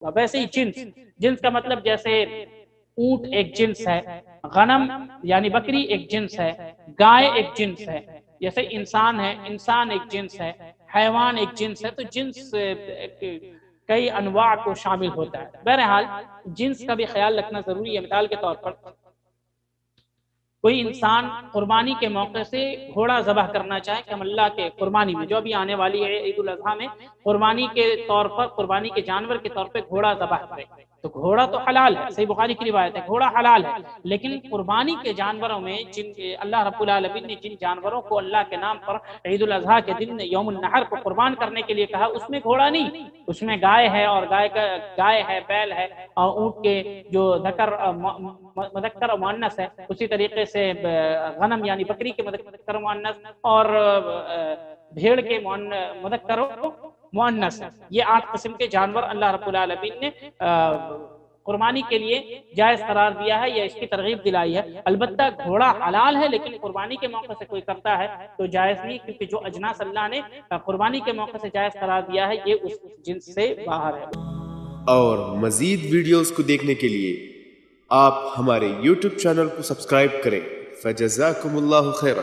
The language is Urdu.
ویسے ہی جنس، جنس کا مطلب جیسے اونٹ ایک جنس ہے، غنم یعنی بکری ایک جنس ہے، گائے ایک جنس ہے، جیسے انسان ہے، انسان ایک جنس ہے، حیوان ایک جنس ہے، تو جنس کئی انواع کو شامل ہوتا ہے۔ بہرحال جنس کا بھی خیال رکھنا ضروری ہے۔ مثال کے طور پر کوئی انسان قربانی کے موقع سے گھوڑا ذبح کرنا چاہے کہ ہم اللہ کے قربانی میں جو ابھی آنے والی ہے عید الاضحیٰ میں قربانی کے طور پر، قربانی کے جانور کے طور پہ گھوڑا ذبح کرے، تو گھوڑا تو حلال ہے، صحیح بخاری کی روایت ہے گھوڑا حلال ہے، لیکن قربانی کے جانوروں میں جن اللہ رب العالمین نے جن جانوروں کو اللہ کے نام پر عید الاضحیٰ کے دن یوم النحر کو قربان کرنے کے لیے کہا، اس میں گھوڑا نہیں، اس میں گائے ہے، اور گائے ہے، بیل ہے، اور اونٹ کے جو مذکر و مؤنث ہے، اسی طریقے سے غنم یعنی بکری کے مذکر و مؤنث، اور بھیڑ کے مذکر و مؤنث، یہ 8 قسم کے جانور اللہ رب العالمین نے قربانی کے لیے جائز قرار دیا ہے یا اس کی ترغیب دلائی ہے۔ البتہ گھوڑا حلال ہے، لیکن قربانی کے موقع سے کوئی کرتا ہے تو جائز نہیں، کیونکہ جو اجناس اللہ نے قربانی کے موقع سے جائز قرار دیا ہے یہ اس جنس سے باہر ہے۔ اور مزید ویڈیوز کو دیکھنے کے لیے آپ ہمارے YouTube چینل کو سبسکرائب کریں۔ فجزاکم اللہ خیرا۔